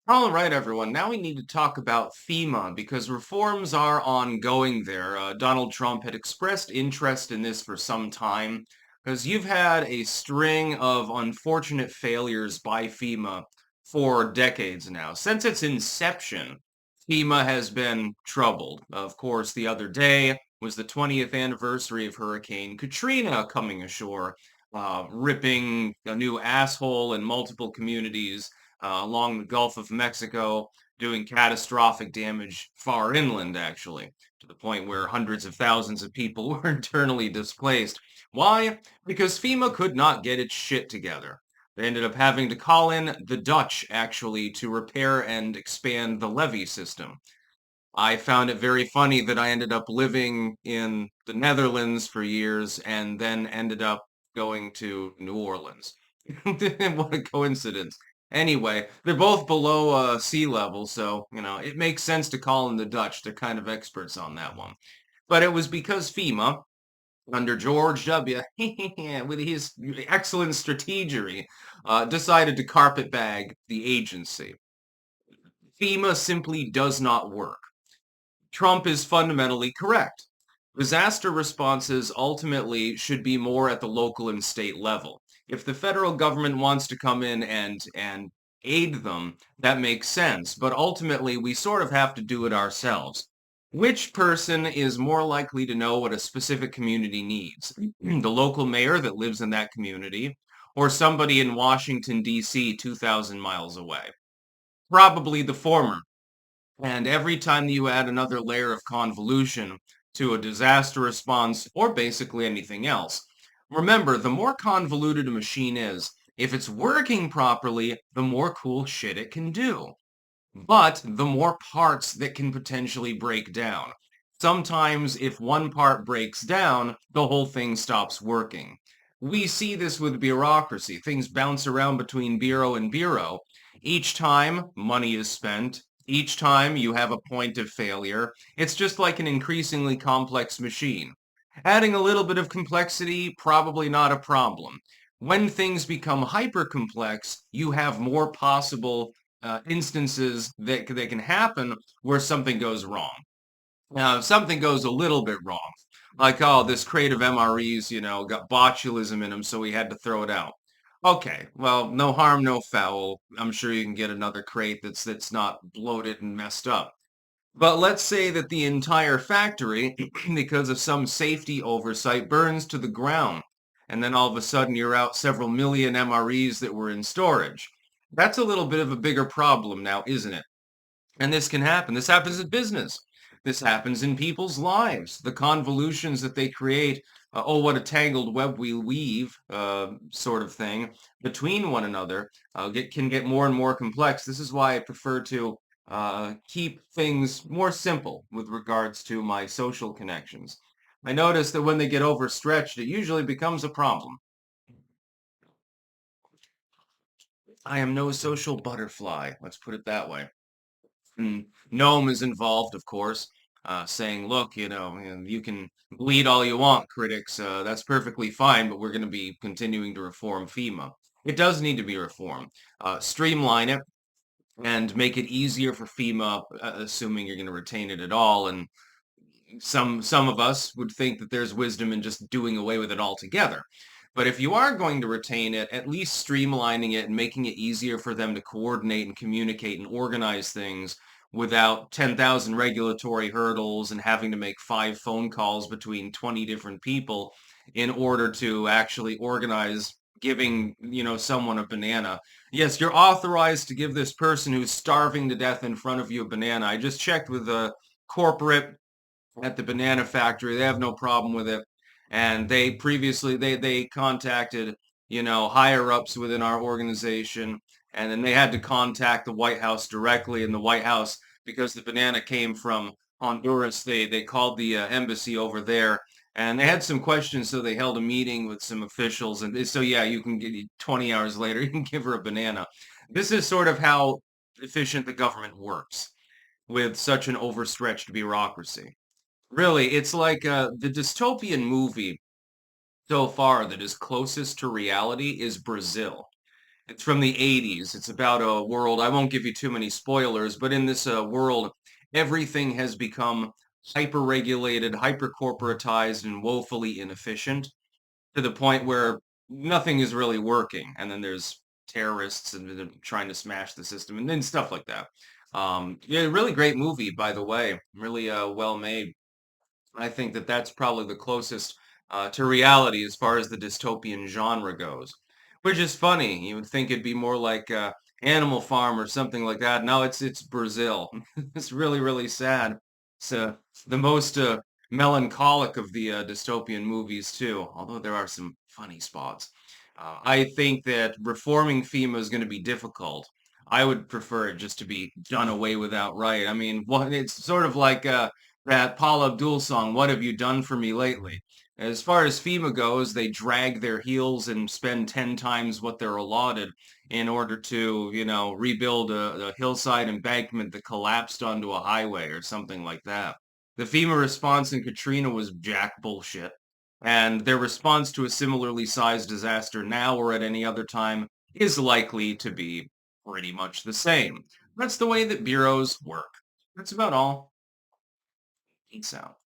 All right, everyone. Now we need to talk about FEMA because reforms are ongoing there. Donald Trump had expressed interest in this for some time because you've had a string of unfortunate failures by FEMA for decades now. Since its inception, FEMA has been troubled. Of course, the other day was the 20th anniversary of Hurricane Katrina coming ashore, ripping a new asshole in multiple communities along the Gulf of Mexico, doing catastrophic damage far inland, actually, to the point where hundreds of thousands of people were internally displaced. Why? Because FEMA could not get its shit together. They ended up having to call in the Dutch, actually, to repair and expand the levee system. I found it very funny that I ended up living in the Netherlands for years and then ended up going to New Orleans. What a coincidence. Anyway, they're both below sea level, so, it makes sense to call in the Dutch. They're kind of experts on that one. But it was because FEMA, under George W., with his excellent strategery, decided to carpetbag the agency. FEMA simply does not work. Trump is fundamentally correct. Disaster responses ultimately should be more at the local and state level. If the federal government wants to come in and aid them, that makes sense. But ultimately, we sort of have to do it ourselves. Which person is more likely to know what a specific community needs? The local mayor that lives in that community, or somebody in Washington, D.C., 2,000 miles away? Probably the former. And every time you add another layer of convolution to a disaster response or basically anything else, remember, the more convoluted a machine is, if it's working properly, the more cool shit it can do. But the more parts that can potentially break down. Sometimes if one part breaks down, the whole thing stops working. We see this with bureaucracy. Things bounce around between bureau and bureau. Each time, money is spent. Each time you have a point of failure. It's just like an increasingly complex machine. Adding a little bit of complexity, probably not a problem. When things become hyper complex, you have more possible instances that can happen where something goes wrong. Now, if something goes a little bit wrong, like, oh, this crate of MREs, got botulism in them, so we had to throw it out. Okay, well, no harm, no foul. I'm sure you can get another crate that's not bloated and messed up. But let's say that the entire factory, because of some safety oversight, burns to the ground. And then all of a sudden you're out several million MREs that were in storage. That's a little bit of a bigger problem now, isn't it? And this can happen. This happens in business. This happens in people's lives. The convolutions that they create, oh, what a tangled web we weave, sort of thing, between one another, can get more and more complex. This is why I prefer to keep things more simple with regards to my social connections. I notice that when they get overstretched, it usually becomes a problem. I am no social butterfly, let's put it that way. And Noem is involved, of course, saying, look, you can bleed all you want, critics. That's perfectly fine, but we're going to be continuing to reform FEMA. It does need to be reformed. Streamline it and make it easier for FEMA, assuming you're going to retain it at all. And some of us would think that there's wisdom in just doing away with it altogether. But if you are going to retain it, at least streamlining it and making it easier for them to coordinate and communicate and organize things without 10,000 regulatory hurdles and having to make 5 phone calls between 20 different people in order to actually organize giving, someone a banana. Yes, you're authorized to give this person who's starving to death in front of you a banana. I just checked with the corporate at the banana factory. They have no problem with it. And they previously they contacted, higher ups within our organization, and then they had to contact the White House directly. And the White House, because the banana came from Honduras, they called the embassy over there, and they had some questions, so they held a meeting with some officials. And so yeah, you can get 20 hours later, you can give her a banana. This is sort of how efficient the government works with such an overstretched bureaucracy. Really, it's like the dystopian movie so far that is closest to reality is Brazil. It's from the 80s. It's about a world. I won't give you too many spoilers, but in this world, everything has become hyper-regulated, hyper-corporatized, and woefully inefficient to the point where nothing is really working. And then there's terrorists and they're trying to smash the system and then stuff like that. Yeah, really great movie, by the way. Really well made. I think that that's probably the closest to reality as far as the dystopian genre goes, which is funny. You would think it'd be more like Animal Farm or something like that. No, it's Brazil. It's really, really sad. It's the most melancholic of the dystopian movies too, although there are some funny spots. I think that reforming FEMA is going to be difficult. I would prefer it just to be done away with outright. I mean, what it's sort of like that Paul Abdul song, "What Have You Done For Me Lately?" As far as FEMA goes, they drag their heels and spend 10 times what they're allotted in order to, rebuild a hillside embankment that collapsed onto a highway or something like that. The FEMA response in Katrina was jack bullshit, and their response to a similarly sized disaster now or at any other time is likely to be pretty much the same. That's the way that bureaus work. That's about all. Peace out.